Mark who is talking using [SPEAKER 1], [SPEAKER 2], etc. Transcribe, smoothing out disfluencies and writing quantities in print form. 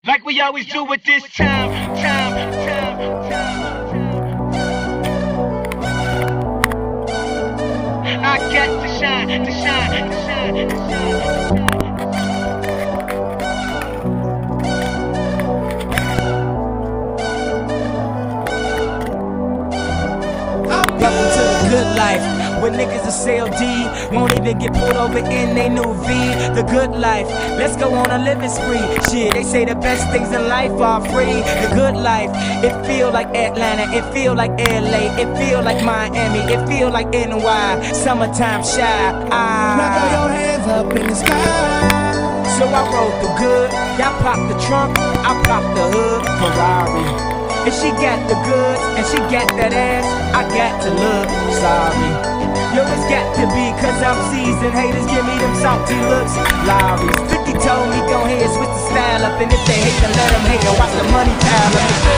[SPEAKER 1] like we always do at this time. I got to shine, to shine, to shine, to shine.
[SPEAKER 2] Welcome to the good life, where niggas are CLD, won't even get pulled over in they new V. The good life, let's go on a living spree. Shit, they say the best things in life are free. The good life, it feel like Atlanta, it feel like LA, it feel like Miami, it feel like NY, summertime shy.
[SPEAKER 3] Now throw your hands up in the sky.
[SPEAKER 2] So I rolled the good, y'all pop the trunk, I pop the hood, Ferrari. And she got the goods, and she got that ass, I got to look sorry. Yo, it's got to be, cause I'm seasoned. Haters give me them salty looks, Lowry's. 50 told me go ahead, switch the style up. And if they hate, then let them hate, and watch the money pile up.